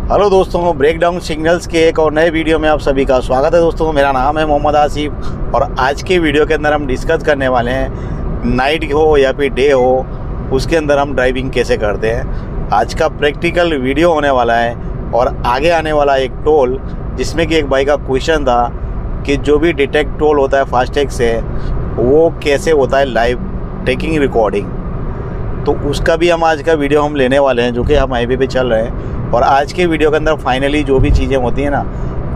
Hello दोस्तों, breakdown signals के एक और नए वीडियो में आप सभी का स्वागत है। दोस्तों, मेरा नाम है मोहम्मद आसिफ और आज के वीडियो के अंदर हम डिस्कस करने वाले हैं नाइट हो या फिर डे हो, उसके अंदर हम ड्राइविंग कैसे करते हैं। आज का प्रैक्टिकल वीडियो होने वाला है और आगे आने वाला एक टोल, जिसमें कि एक भाई का क्वेश्चन था कि जो भी डिटेक्ट टोल होता है फास्टैग से, वो कैसे होता है लाइव टेकिंग रिकॉर्डिंग। तो उसका भी हम आज का वीडियो हम लेने वाले हैं, जो कि हम हाईवे पे चल रहे हैं। और आज के वीडियो के अंदर फाइनली जो भी चीज़ें होती हैं ना,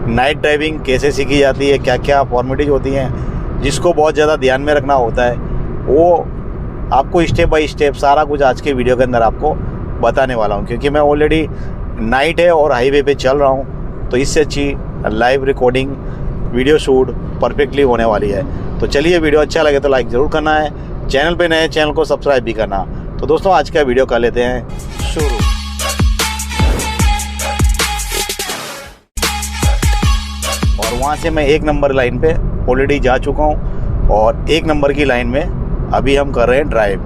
नाइट ड्राइविंग कैसे सीखी जाती है, क्या क्या फॉर्मेलिटीज होती हैं, जिसको बहुत ज़्यादा ध्यान में रखना होता है, वो आपको स्टेप बाय स्टेप सारा कुछ आज के वीडियो के अंदर आपको बताने वाला हूँ। क्योंकि मैं ऑलरेडी नाइट है और हाईवे पे चल रहा हूँ, तो इससे अच्छी live recording video shoot perfectly होने वाली है। तो चलिए, वीडियो अच्छा लगे तो लाइक ज़रूर करना है, चैनल पे नए चैनल को सब्सक्राइब भी करना। तो दोस्तों, आज का वीडियो कर लेते हैं शुरू। और वहाँ से मैं 1 नंबर लाइन पे ऑलरेडी जा चुका हूँ और 1 नंबर की लाइन में अभी हम कर रहे हैं ड्राइव।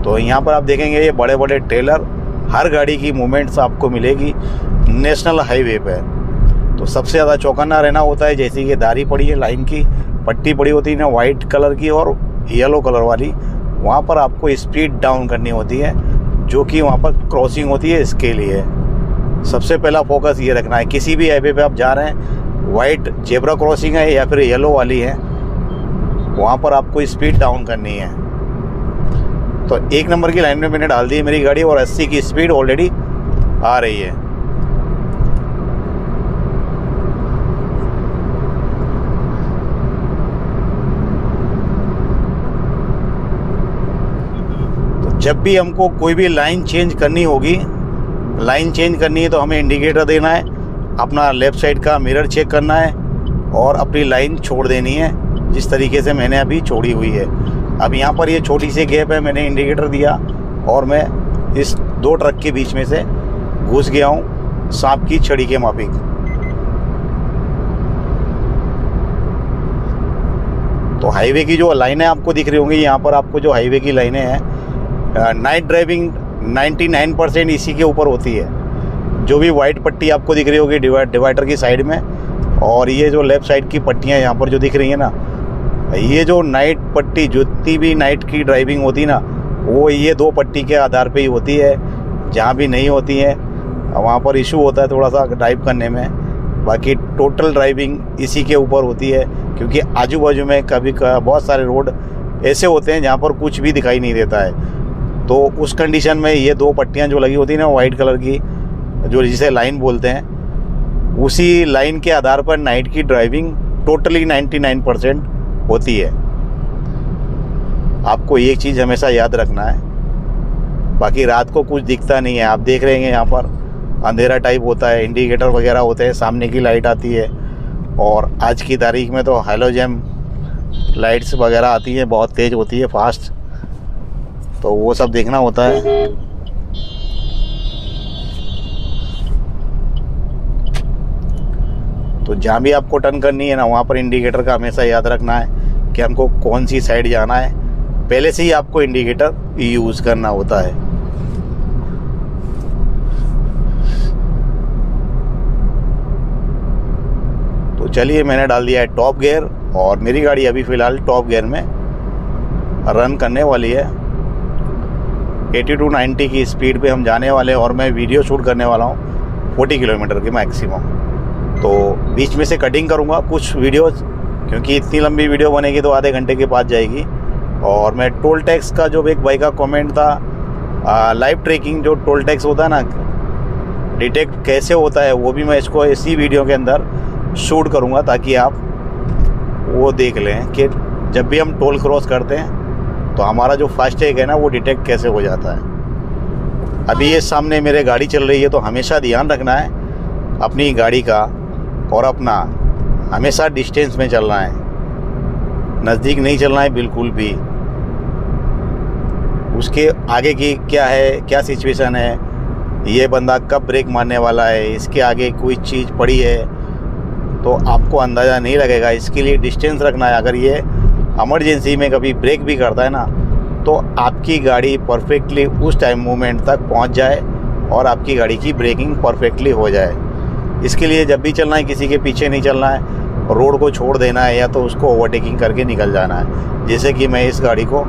तो यहाँ पर आप देखेंगे ये बड़े बड़े ट्रेलर, हर गाड़ी की मूवमेंट्स आपको मिलेगी नेशनल हाईवे पे। तो सबसे ज़्यादा चौकन्ना रहना होता है, जैसे कि दारी पड़ी है, लाइन की पट्टी पड़ी होती है ना, वाइट कलर की और येलो कलर वाली, वहाँ पर आपको स्पीड डाउन करनी होती है, जो कि वहाँ पर क्रॉसिंग होती है। इसके लिए सबसे पहला फोकस ये रखना है, किसी भी हाईवे पे आप जा रहे हैं, वाइट जेब्रा क्रॉसिंग है या फिर येलो वाली है, वहाँ पर आपको स्पीड डाउन करनी है। तो 1 नंबर की लाइन में मैंने डाल दी है मेरी गाड़ी और 80 की स्पीड ऑलरेडी आ रही है। जब भी हमको कोई भी लाइन चेंज करनी होगी, लाइन चेंज करनी है तो हमें इंडिकेटर देना है, अपना लेफ़्ट साइड का मिरर चेक करना है और अपनी लाइन छोड़ देनी है, जिस तरीके से मैंने अभी छोड़ी हुई है। अब यहाँ पर ये छोटी सी गैप है, मैंने इंडिकेटर दिया और मैं इस 2 ट्रक के बीच में से घुस गया हूँ सांप की छड़ी के माफिक। तो हाईवे की जो लाइनें आपको दिख रही होंगी, यहाँ पर आपको जो हाईवे की लाइनें हैं, नाइट ड्राइविंग 99% इसी के ऊपर होती है। जो भी वाइट पट्टी आपको दिख रही होगी डिवाइडर की साइड में, और ये जो लेफ़्ट साइड की पट्टियाँ यहाँ पर जो दिख रही हैं ना, ये जो नाइट पट्टी, जितनी भी नाइट की ड्राइविंग होती है ना, वो ये 2 पट्टी के आधार पे ही होती है। जहाँ भी नहीं होती है वहाँ पर इशू होता है थोड़ा सा ड्राइव करने में। बाकी टोटल ड्राइविंग इसी के ऊपर होती है, क्योंकि आजू बाजू में कभी बहुत सारे रोड ऐसे होते हैं जहाँ पर कुछ भी दिखाई नहीं देता है। तो उस कंडीशन में ये 2 पट्टियाँ जो लगी होती हैं ना, वाइट कलर की, जो जिसे लाइन बोलते हैं, उसी लाइन के आधार पर नाइट की ड्राइविंग टोटली 99% होती है। आपको एक चीज़ हमेशा याद रखना है। बाकी रात को कुछ दिखता नहीं है, आप देख रहे हैं यहाँ पर अंधेरा टाइप होता है, इंडिकेटर वगैरह होते हैं, सामने की लाइट आती है। और आज की तारीख में तो हैलोजन लाइट्स वगैरह आती हैं, बहुत तेज़ होती है, फास्ट, तो वो सब देखना होता है। तो जहाँ भी आपको टर्न करनी है ना, वहाँ पर इंडिकेटर का हमेशा याद रखना है कि हमको कौन सी साइड जाना है। पहले से ही आपको इंडिकेटर यूज़ करना होता है। तो चलिए, मैंने डाल दिया है टॉप गियर और मेरी गाड़ी अभी फ़िलहाल टॉप गियर में रन करने वाली है। 80 to 90 की स्पीड पे हम जाने वाले हैं और मैं वीडियो शूट करने वाला हूँ 40 किलोमीटर की मैक्सिमम। तो बीच में से कटिंग करूँगा कुछ वीडियोस, क्योंकि इतनी लंबी वीडियो बनेगी तो आधे घंटे के बाद जाएगी। और मैं टोल टैक्स का, जो एक भाई का कमेंट था, लाइव ट्रैकिंग जो टोल टैक्स होता है ना, डिटेक्ट कैसे होता है, वो भी मैं इसको इसी वीडियो के अंदर शूट करूँगा, ताकि आप वो देख लें कि जब भी हम टोल क्रॉस करते हैं तो हमारा जो फास्टैग है ना, वो डिटेक्ट कैसे हो जाता है। अभी ये सामने मेरे गाड़ी चल रही है, तो हमेशा ध्यान रखना है अपनी गाड़ी का और अपना, हमेशा डिस्टेंस में चलना है, नज़दीक नहीं चलना है बिल्कुल भी। उसके आगे की क्या है, क्या सिचुएशन है, ये बंदा कब ब्रेक मारने वाला है, इसके आगे कोई चीज़ पड़ी है, तो आपको अंदाज़ा नहीं लगेगा। इसके लिए डिस्टेंस रखना है। अगर ये इमरजेंसी में कभी ब्रेक भी करता है ना, तो आपकी गाड़ी परफेक्टली उस टाइम मोमेंट तक पहुंच जाए और आपकी गाड़ी की ब्रेकिंग परफेक्टली हो जाए। इसके लिए जब भी चलना है किसी के पीछे नहीं चलना है, रोड को छोड़ देना है या तो उसको ओवरटेकिंग करके निकल जाना है। जैसे कि मैं इस गाड़ी को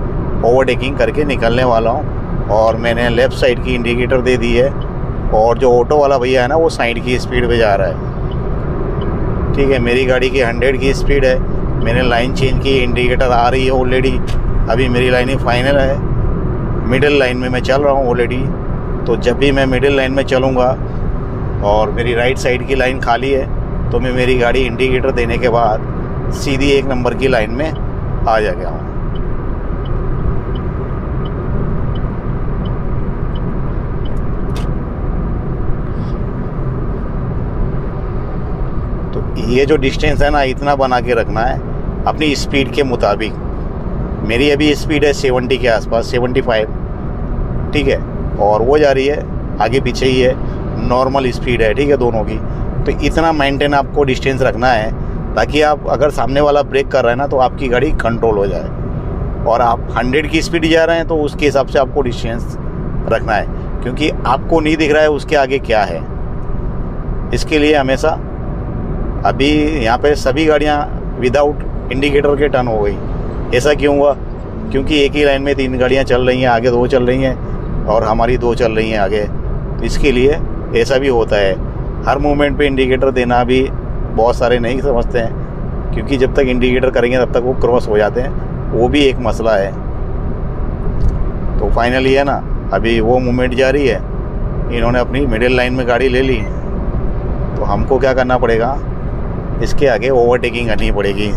ओवरटेकिंग करके निकलने वाला हूँ और मैंने लेफ़्ट साइड की इंडिकेटर दे दी है और जो ऑटो वाला भैया है ना वो साइड की स्पीड पे जा रहा है। ठीक है, मेरी गाड़ी की 100 की स्पीड है, मैंने लाइन चेंज की, इंडिकेटर आ रही है ऑलरेडी। अभी मेरी लाइन फाइनल है, मिडिल लाइन में मैं चल रहा हूँ ऑलरेडी। तो जब भी मैं मिडिल लाइन में चलूँगा और मेरी राइट साइड की लाइन खाली है तो मैं मेरी गाड़ी इंडिकेटर देने के बाद सीधी 1 नंबर की लाइन में आ जा गया हूँ। तो ये जो डिस्टेंस है ना, इतना बना के रखना है अपनी स्पीड के मुताबिक। मेरी अभी स्पीड है 70 के आसपास, 75, ठीक है, और वो जा रही है आगे पीछे ही है, नॉर्मल स्पीड है, ठीक है, दोनों की। तो इतना मेंटेन आपको डिस्टेंस रखना है ताकि आप अगर सामने वाला ब्रेक कर रहा है ना तो आपकी गाड़ी कंट्रोल हो जाए। और आप 100 की स्पीड जा रहे हैं तो उसके हिसाब से आपको डिस्टेंस रखना है, क्योंकि आपको नहीं दिख रहा है उसके आगे क्या है। इसके लिए हमेशा, अभी यहाँ पे सभी गाड़ियाँ विदाउट इंडिकेटर के टर्न हो गई। ऐसा क्यों हुआ? क्योंकि एक ही लाइन में 3 गाड़ियाँ चल रही हैं, आगे 2 चल रही हैं और हमारी 2 चल रही हैं आगे। इसके लिए ऐसा भी होता है। हर मोमेंट पे इंडिकेटर देना भी बहुत सारे नहीं समझते हैं, क्योंकि जब तक इंडिकेटर करेंगे तब तक वो क्रॉस हो जाते हैं, वो भी एक मसला है। तो फाइनली है ना, अभी वो मूवमेंट जारी है, इन्होंने अपनी मिडिल लाइन में गाड़ी ले ली, तो हमको क्या करना पड़ेगा, इसके आगे ओवरटेकिंग करनी पड़ेगी,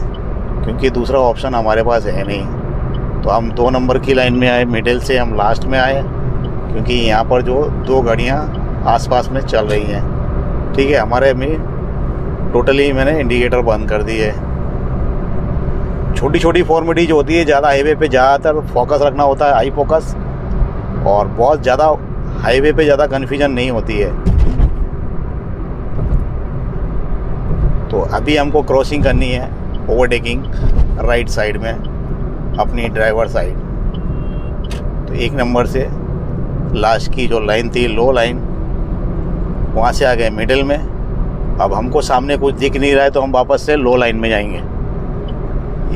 क्योंकि दूसरा ऑप्शन हमारे पास है नहीं। तो हम 2 नंबर की लाइन में आए, मिडिल से हम लास्ट में आए, क्योंकि यहाँ पर जो 2 गाड़ियाँ आसपास में चल रही हैं, ठीक है। हमारे में टोटली मैंने इंडिकेटर बंद कर दी है। छोटी छोटी फॉर्मेलिटी जो होती है, ज़्यादा हाईवे पे ज़्यादातर फोकस रखना होता है, हाई फोकस, और बहुत ज़्यादा हाईवे पे ज़्यादा कन्फ्यूजन नहीं होती है। तो अभी हमको क्रॉसिंग करनी है, ओवरटेकिंग राइट साइड में, अपनी ड्राइवर साइड। तो 1 नंबर से लास्ट की जो लाइन थी, लो लाइन, वहाँ से आ गए मिडिल में। अब हमको सामने कुछ दिख नहीं रहा है तो हम वापस से लो लाइन में जाएंगे।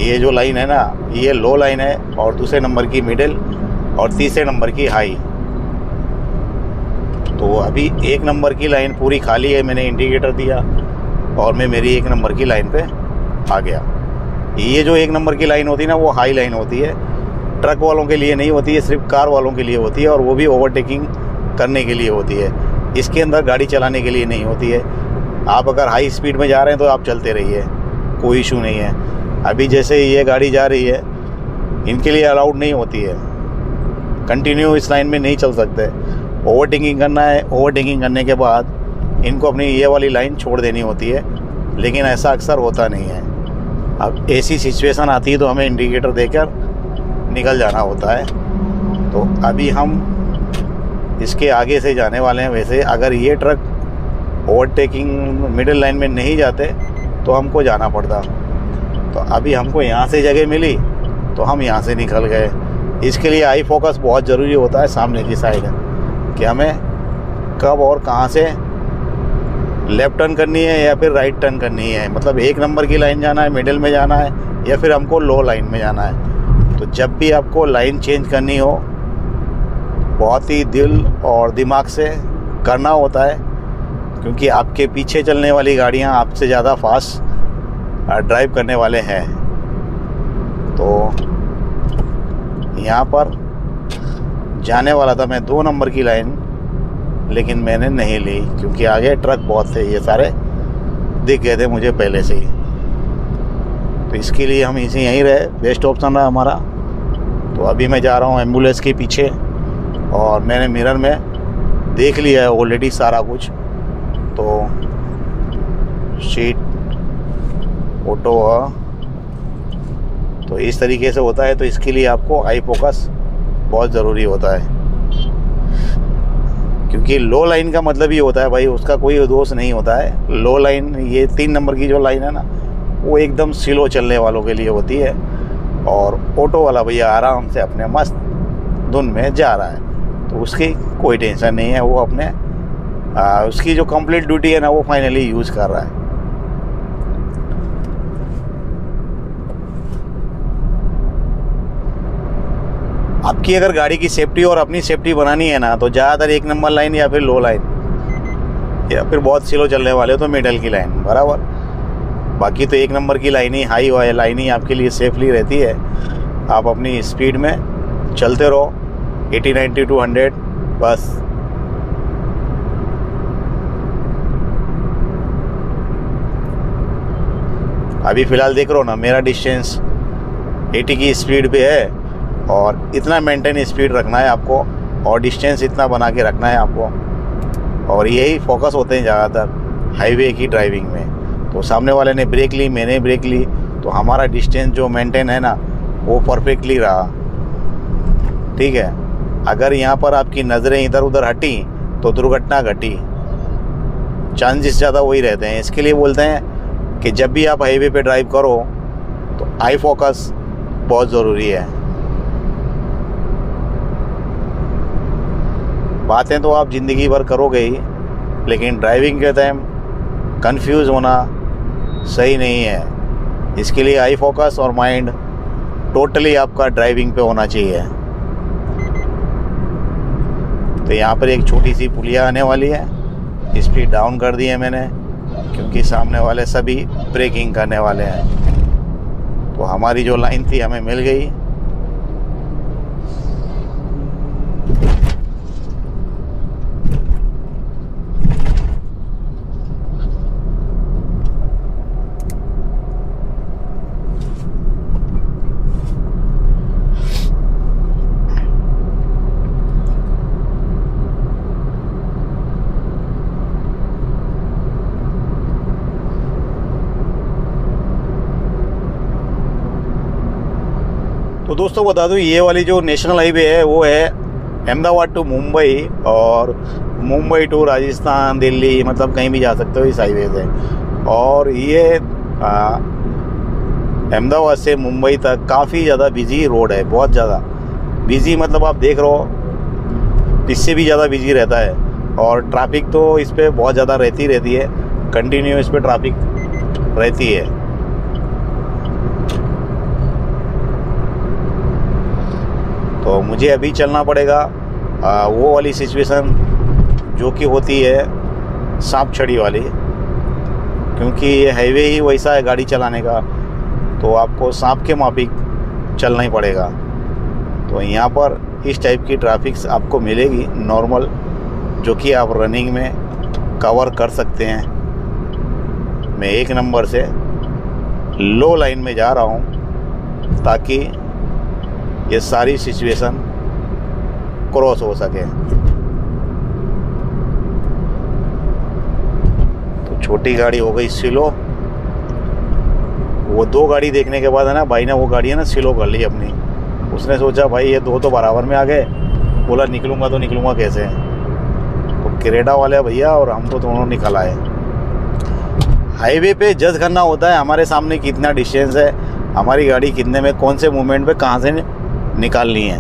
ये जो लाइन है ना, ये लो लाइन है, और दूसरे नंबर की मिडिल और तीसरे नंबर की हाई। तो अभी 1 नंबर की लाइन पूरी खाली है, मैंने इंडिकेटर दिया और मैं मेरी 1 नंबर की लाइन पे आ गया। ये जो 1 नंबर की लाइन होती है ना, वो हाई लाइन होती है, ट्रक वालों के लिए नहीं होती है, सिर्फ कार वालों के लिए होती है, और वो भी ओवरटेकिंग करने के लिए होती है। इसके अंदर गाड़ी चलाने के लिए नहीं होती है। आप अगर हाई स्पीड में जा रहे हैं तो आप चलते रहिए, कोई इशू नहीं है। अभी जैसे ये गाड़ी जा रही है, इनके लिए अलाउड नहीं होती है, कंटिन्यू इस लाइन में नहीं चल सकते। ओवरटेकिंग करना है, ओवरटेकिंग करने के बाद इनको अपनी ये वाली लाइन छोड़ देनी होती है, लेकिन ऐसा अक्सर होता नहीं है। अब ऐसी सिचुएशन आती है तो हमें इंडिकेटर देकर निकल जाना होता है। तो अभी हम इसके आगे से जाने वाले हैं। वैसे अगर ये ट्रक ओवरटेकिंग मिडिल लाइन में नहीं जाते तो हमको जाना पड़ता। तो अभी हमको यहाँ से जगह मिली तो हम यहाँ से निकल गए। इसके लिए आई फोकस बहुत ज़रूरी होता है सामने की साइड, कि हमें कब और कहाँ से लेफ़्ट टर्न करनी है या फिर राइट टर्न करनी है। मतलब 1 नंबर की लाइन जाना है, मिडिल में जाना है, या फिर हमको लो लाइन में जाना है। तो जब भी आपको लाइन चेंज करनी हो, बहुत ही दिल और दिमाग से करना होता है, क्योंकि आपके पीछे चलने वाली गाड़ियाँ आपसे ज़्यादा फास्ट ड्राइव करने वाले हैं। तो यहाँ पर जाने वाला था मैं 2 नंबर की लाइन, लेकिन मैंने नहीं ली, क्योंकि आगे ट्रक बहुत थे, ये सारे दिख गए थे मुझे पहले से ही। तो इसके लिए हम इसे यहीं रहे, बेस्ट ऑप्शन रहा हमारा। तो अभी मैं जा रहा हूँ एम्बुलेंस के पीछे, और मैंने मिरर में देख लिया है ऑलरेडी सारा कुछ। तो शीट ऑटो, तो इस तरीके से होता है। तो इसके लिए आपको आई फोकस बहुत ज़रूरी होता है, क्योंकि लो लाइन का मतलब ये होता है भाई, उसका कोई दोष नहीं होता है। लो लाइन, ये 3 नंबर की जो लाइन है ना, वो एकदम स्लो चलने वालों के लिए होती है, और ऑटो वाला भैया आराम से अपने मस्त धुन में जा रहा है, तो उसकी कोई टेंशन नहीं है। वो अपने उसकी जो कंप्लीट ड्यूटी है ना वो फाइनली यूज़ कर रहा है। आपकी अगर गाड़ी की सेफ्टी और अपनी सेफ्टी बनानी है ना तो ज़्यादातर 1 नंबर लाइन या फिर लो लाइन या फिर बहुत स्लो चलने वाले हो तो मिडल की लाइन बराबर। बाकी तो 1 नंबर की लाइन ही हाई वाई लाइन ही आपके लिए सेफली रहती है। आप अपनी स्पीड में चलते रहो 80 90 टू 100 बस। अभी फ़िलहाल देख रहे हो ना मेरा डिस्टेंस 80 की स्पीड पे है और इतना मेंटेन स्पीड रखना है आपको और डिस्टेंस इतना बना के रखना है आपको। और यही फोकस होते हैं ज़्यादातर हाईवे की ड्राइविंग में। तो सामने वाले ने ब्रेक ली, मैंने ब्रेक ली, तो हमारा डिस्टेंस जो मेंटेन है ना वो परफेक्टली रहा। ठीक है, अगर यहाँ पर आपकी नज़रें इधर उधर हटी तो दुर्घटना घटी, चांसेस ज़्यादा वही रहते हैं। इसके लिए बोलते हैं कि जब भी आप हाईवे पे ड्राइव करो तो आई फोकस बहुत ज़रूरी है। बातें तो आप ज़िंदगी भर करोगे ही, लेकिन ड्राइविंग के टाइम कंफ्यूज होना सही नहीं है। इसके लिए आई फोकस और माइंड टोटली आपका ड्राइविंग पे होना चाहिए। तो यहाँ पर एक छोटी सी पुलिया आने वाली है, स्पीड डाउन कर दी है मैंने क्योंकि सामने वाले सभी ब्रेकिंग करने वाले हैं। तो हमारी जो लाइन थी हमें मिल गई। तो दोस्तों बता दूं ये वाली जो नेशनल हाईवे है वो है अहमदाबाद टू मुंबई और मुंबई टू राजस्थान दिल्ली, मतलब कहीं भी जा सकते हो इस हाईवे से। और ये अहमदाबाद से मुंबई तक काफ़ी ज़्यादा बिजी रोड है, बहुत ज़्यादा बिजी, मतलब आप देख रहे हो इससे भी ज़्यादा बिजी रहता है। और ट्रैफिक तो इस पर बहुत ज़्यादा रहती है, कंटिन्यू इस पर ट्रैफिक रहती है। तो मुझे अभी चलना पड़ेगा वो वाली सिचुएशन जो कि होती है सांप छड़ी वाली, क्योंकि ये हाईवे ही वैसा है गाड़ी चलाने का, तो आपको सांप के माफिक चलना ही पड़ेगा। तो यहाँ पर इस टाइप की ट्रैफिक आपको मिलेगी नॉर्मल, जो कि आप रनिंग में कवर कर सकते हैं। मैं 1 नंबर से लो लाइन में जा रहा हूँ ताकि ये सारी सिचुएशन क्रॉस हो सके। तो छोटी गाड़ी हो गई स्लो। वो 2 गाड़ी देखने के बाद है ना भाई ने वो गाड़ी है ना स्लो कर ली अपनी। उसने सोचा भाई ये 2 तो बराबर में आ गए, बोला निकलूंगा तो निकलूंगा कैसे। तो क्रेटा वाले भैया और हम तो दोनों निकल आए। हाईवे पे जज करना होता है हमारे सामने कितना डिस्टेंस है, हमारी गाड़ी कितने में कौन से मूवमेंट पे कहाँ से निकालनी है।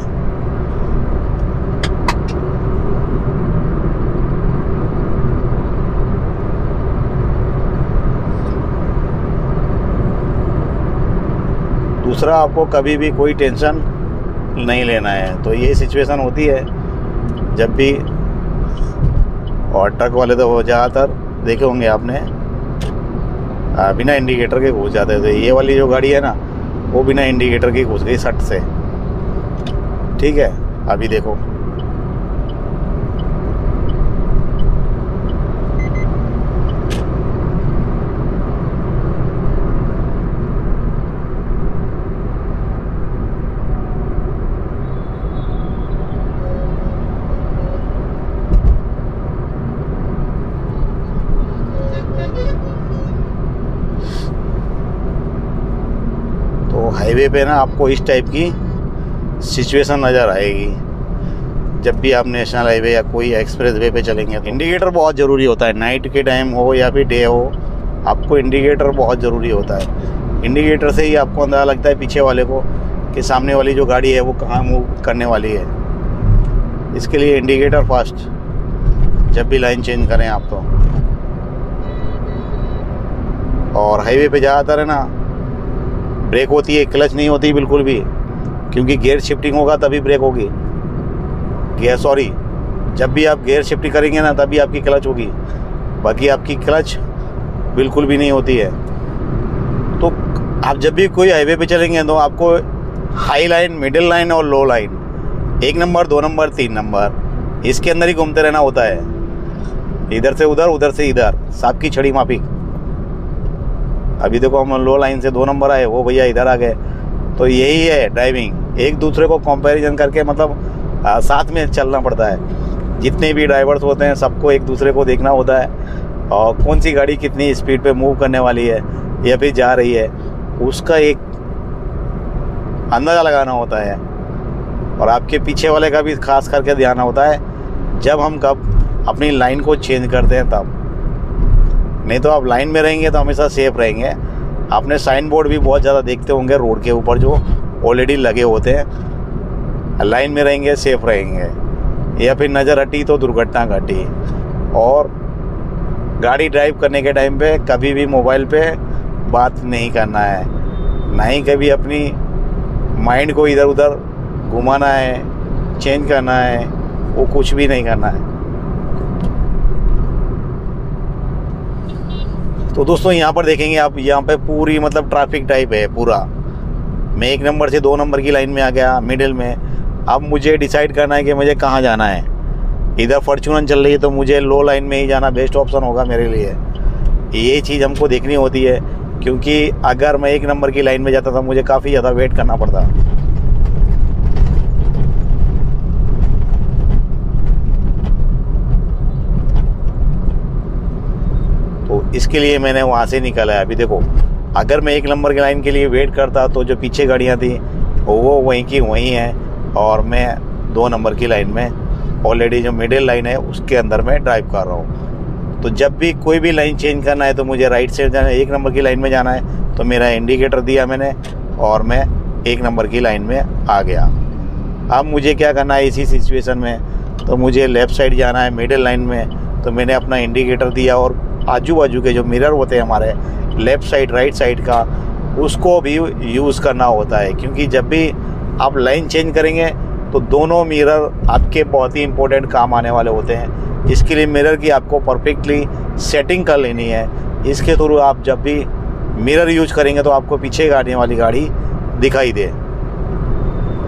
दूसरा, आपको कभी भी कोई टेंशन नहीं लेना है। तो ये सिचुएशन होती है जब भी, और ट्रक वाले तो ज़्यादातर देखे होंगे आपने बिना इंडिकेटर के घुस जाते थे। ये वाली जो गाड़ी है ना वो बिना इंडिकेटर की घुस गई सट से। ठीक है, अभी देखो तो हाईवे पे ना आपको इस टाइप की सिचुएशन नज़र आएगी जब भी आप नेशनल हाईवे या कोई एक्सप्रेस वे पे चलेंगे। तो इंडिकेटर बहुत ज़रूरी होता है, नाइट के टाइम हो या फिर डे हो, आपको इंडिकेटर बहुत ज़रूरी होता है। इंडिकेटर से ही आपको अंदाज़ा लगता है पीछे वाले को कि सामने वाली जो गाड़ी है वो कहाँ मूव करने वाली है। इसके लिए इंडिकेटर फास्ट जब भी लाइन चेंज करें आप तो। और हाईवे पे ज़्यादातर है ना ब्रेक होती है, क्लच नहीं होती बिल्कुल भी, क्योंकि गियर शिफ्टिंग होगा तभी ब्रेक होगी। जब भी आप गियर शिफ्ट करेंगे ना तभी आपकी क्लच होगी, बाकी आपकी क्लच बिल्कुल भी नहीं होती है। तो आप जब भी कोई हाईवे पे चलेंगे तो आपको हाई लाइन, मिडिल लाइन और लो लाइन, 1 नंबर, 2 नंबर, 3 नंबर, इसके अंदर ही घूमते रहना होता है। इधर से उधर, उधर से इधर, सांप की छड़ी माफी। अभी देखो हम लो लाइन से 2 नंबर आए, वो भैया इधर आ गए। तो यही है ड्राइविंग, एक दूसरे को कंपैरिजन करके मतलब साथ में चलना पड़ता है। जितने भी ड्राइवर्स होते हैं सबको एक दूसरे को देखना होता है, और कौन सी गाड़ी कितनी स्पीड पे मूव करने वाली है या फिर जा रही है, उसका एक अंदाज़ा लगाना होता है। और आपके पीछे वाले का भी खास करके ध्यान होता है जब हम कब अपनी लाइन को चेंज करते हैं तब। नहीं तो आप लाइन में रहेंगे तो हमेशा सेफ रहेंगे। आपने साइन बोर्ड भी बहुत ज़्यादा देखते होंगे रोड के ऊपर जो ऑलरेडी लगे होते हैं। लाइन में रहेंगे सेफ रहेंगे, या फिर नज़र हटी तो दुर्घटना घटी। और गाड़ी ड्राइव करने के टाइम पे कभी भी मोबाइल पे बात नहीं करना है, ना ही कभी अपनी माइंड को इधर उधर घुमाना है, चेंज करना है, वो कुछ भी नहीं करना है। तो दोस्तों यहाँ पर देखेंगे आप, यहाँ पे पूरी मतलब ट्रैफिक टाइप है पूरा। मैं 1 नंबर से 2 नंबर की लाइन में आ गया मिडिल में। अब मुझे डिसाइड करना है कि मुझे कहाँ जाना है। इधर फॉर्च्यूनर चल रही है तो मुझे लो लाइन में ही जाना बेस्ट ऑप्शन होगा मेरे लिए। ये चीज़ हमको देखनी होती है, क्योंकि अगर मैं 1 नंबर की लाइन में जाता था मुझे काफ़ी ज़्यादा वेट करना पड़ता। तो इसके लिए मैंने वहाँ से निकाला है। अभी देखो, अगर मैं 1 नंबर की लाइन के लिए वेट करता तो जो पीछे गाड़ियाँ थी वो वहीं की वहीं हैं, और मैं 2 नंबर की लाइन में ऑलरेडी जो मिडिल लाइन है उसके अंदर में ड्राइव कर रहा हूँ। तो जब भी कोई भी लाइन चेंज करना है तो मुझे राइट साइड जाना है, 1 नंबर की लाइन में जाना है तो मेरा इंडिकेटर दिया मैंने और मैं 1 नंबर की लाइन में आ गया। अब मुझे क्या करना है इसी सिचुएशन में, तो मुझे लेफ़्ट साइड जाना है मिडिल लाइन में। तो मैंने अपना इंडिकेटर दिया, और आजू बाजू के जो मिरर होते हैं हमारे लेफ़्ट साइड राइट साइड का, उसको भी यूज़ करना होता है, क्योंकि जब भी आप लाइन चेंज करेंगे तो दोनों मिरर आपके बहुत ही इंपॉर्टेंट काम आने वाले होते हैं। इसके लिए मिरर की आपको परफेक्टली सेटिंग कर लेनी है। इसके थ्रू आप जब भी मिरर यूज करेंगे तो आपको पीछे गाड़ी वाली गाड़ी दिखाई दे।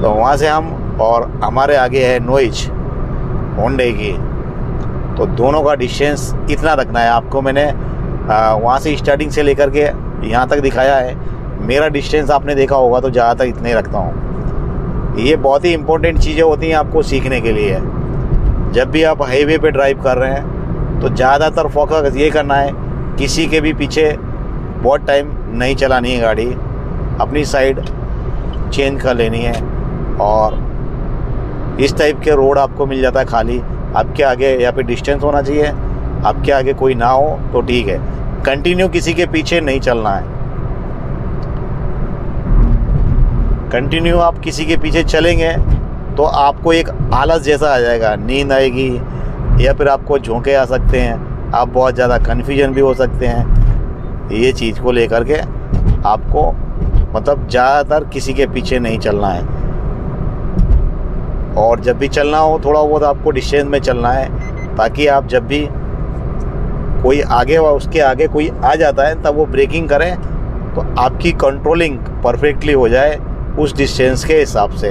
तो वहाँ से हम, और हमारे आगे है नॉइज होंडे की, तो दोनों का डिस्टेंस इतना रखना है आपको। मैंने वहाँ से स्टार्टिंग से लेकर के यहाँ तक दिखाया है। मेरा डिस्टेंस आपने देखा होगा तो ज़्यादातर इतने रखता हूँ। ये बहुत ही इंपॉर्टेंट चीज़ें होती हैं आपको सीखने के लिए। जब भी आप हाईवे पे ड्राइव कर रहे हैं तो ज़्यादातर फोकस ये करना है, किसी के भी पीछे बहुत टाइम नहीं चलानी है गाड़ी, अपनी साइड चेंज कर लेनी है। और इस टाइप के रोड आपको मिल जाता है खाली, आपके आगे या फिर डिस्टेंस होना चाहिए, आपके आगे कोई ना हो तो ठीक है। कंटिन्यू किसी के पीछे नहीं चलना है। कंटिन्यू आप किसी के पीछे चलेंगे तो आपको एक आलस जैसा आ जाएगा, नींद आएगी, या फिर आपको झोंके आ सकते हैं, आप बहुत ज़्यादा कन्फ्यूजन भी हो सकते हैं। ये चीज़ को लेकर के आपको मतलब ज़्यादातर किसी के पीछे नहीं चलना है। और जब भी चलना हो थोड़ा बहुत आपको डिस्टेंस में चलना है, ताकि आप जब भी कोई आगे व उसके आगे कोई आ जाता है तब वो ब्रेकिंग करें तो आपकी कंट्रोलिंग परफेक्टली हो जाए उस डिस्टेंस के हिसाब से।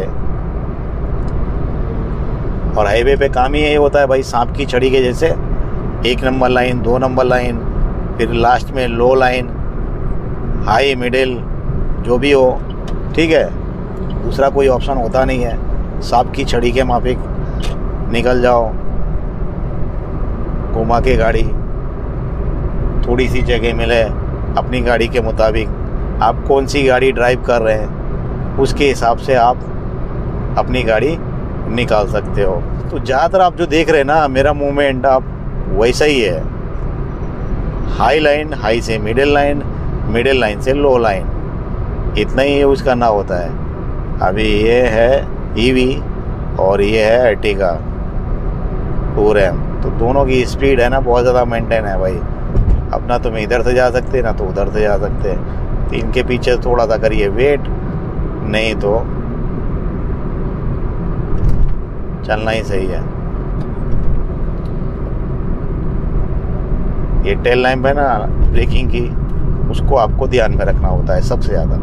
और हाईवे पे काम ही यही होता है भाई, सांप की छड़ी के जैसे, 1 नंबर लाइन, 2 नंबर लाइन, फिर लास्ट में लो लाइन, हाई मिडिल जो भी हो, ठीक है। दूसरा कोई ऑप्शन होता नहीं है। सांप की छड़ी के माफिक निकल जाओ, घुमा के गाड़ी, थोड़ी सी जगह मिले अपनी गाड़ी के मुताबिक, आप कौन सी गाड़ी ड्राइव कर रहे हैं उसके हिसाब से आप अपनी गाड़ी निकाल सकते हो। तो ज़्यादातर आप जो देख रहे हैं ना, मेरा मूवमेंट आप वैसा ही है। हाई लाइन, हाई से मिडिल लाइन, मिडिल लाइन से लो लाइन, इतना ही यूज़ करना होता है। अभी ये है ईवी और ये है अर्टिगा 4M। तो दोनों की स्पीड है ना बहुत ज़्यादा मेंटेन है भाई। अब ना तुम इधर से जा सकते ना तो उधर से जा सकते। तो इनके पीछे थोड़ा सा करिए वेट, नहीं तो चलना ही सही है। ये टेल लैंप है ना ब्रेकिंग की, उसको आपको ध्यान में रखना होता है सबसे ज़्यादा।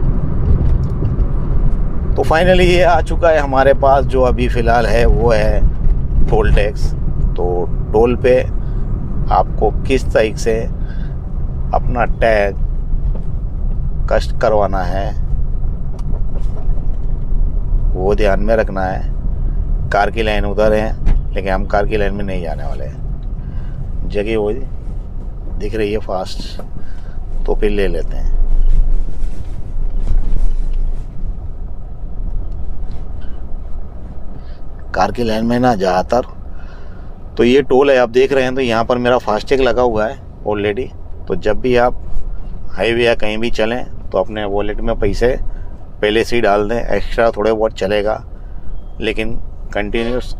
तो फाइनली ये आ चुका है हमारे पास, जो अभी फ़िलहाल है वो है टोल टैक्स। तो टोल पे आपको किस तरीके से अपना टैग कस्ट करवाना है वो ध्यान में रखना है। कार की लाइन उधर है, लेकिन हम कार की लाइन में नहीं जाने वाले हैं। जगह वो दिख रही है फास्ट, तो फिर ले लेते हैं। कार की लाइन में ना ज़्यादातर तो ये टोल है, आप देख रहे हैं। तो यहाँ पर मेरा फास्टैग लगा हुआ है ऑलरेडी। तो जब भी आप हाईवे या कहीं भी चलें तो अपने वॉलेट में पैसे पहले से ही डाल दें। एक्स्ट्रा थोड़े बहुत चलेगा, लेकिन कंटिन्यूस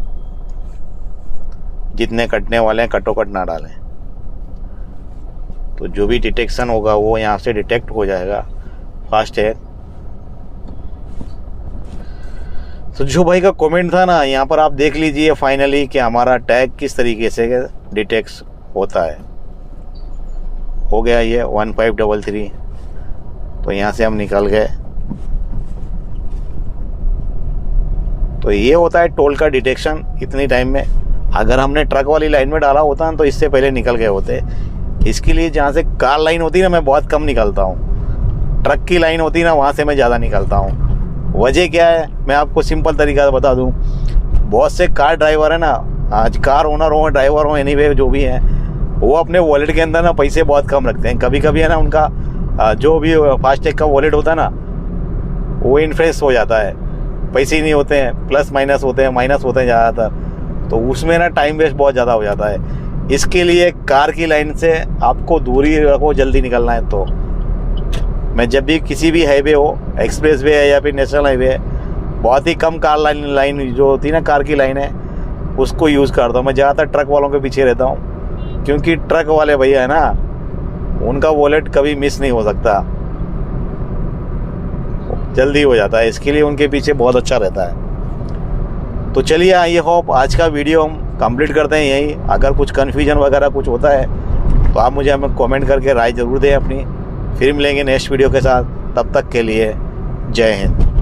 जितने कटने वाले हैं कटो कट ना डालें। तो जो भी डिटेक्शन होगा वो यहाँ से डिटेक्ट हो जाएगा फास्टैग। तो जो भाई का कमेंट था ना, यहाँ पर आप देख लीजिए फाइनली कि हमारा टैग किस तरीके से डिटेक्ट होता है। हो गया ये 1533। तो यहाँ से हम निकल गए। तो ये होता है टोल का डिटेक्शन इतनी टाइम में। अगर हमने ट्रक वाली लाइन में डाला होता ना तो इससे पहले निकल गए होते। इसके लिए जहाँ से कार लाइन होती है ना मैं बहुत कम निकलता हूँ, ट्रक की लाइन होती है ना वहाँ से मैं ज़्यादा निकलता हूँ। वजह क्या है मैं आपको सिंपल तरीका से बता दूँ। बहुत से कार ड्राइवर है ना, आज कार ओनर हो ड्राइवर हो एनीवे जो भी हैं, वो अपने वॉलेट के अंदर ना पैसे बहुत कम रखते हैं। कभी कभी है ना उनका जो भी फास्टैग का वॉलेट होता है ना वो इन्फ्रेस हो जाता है, पैसे ही नहीं होते हैं, प्लस माइनस होते हैं, माइनस होते हैं ज़्यादातर। तो उसमें ना टाइम वेस्ट बहुत ज़्यादा हो जाता है। इसके लिए कार की लाइन से आपको दूरी रखो, जल्दी निकलना है। तो मैं जब भी किसी भी हाईवे हो, एक्सप्रेस वे है या फिर नेशनल हाईवे है, बहुत ही कम कार लाइन जो होती है ना कार की लाइन है उसको यूज़ करता हूँ। मैं ज़्यादातर ट्रक वालों के पीछे रहता हूँ, क्योंकि ट्रक वाले भैया है ना उनका वॉलेट कभी मिस नहीं हो सकता, जल्दी हो जाता है। इसके लिए उनके पीछे बहुत अच्छा रहता है। तो चलिए आई होप आज का वीडियो हम कंप्लीट करते हैं यही। अगर कुछ कन्फ्यूजन वगैरह कुछ होता है तो आप मुझे हमें कमेंट करके राय ज़रूर दें अपनी। फिर मिलेंगे नेक्स्ट वीडियो के साथ, तब तक के लिए जय हिंद।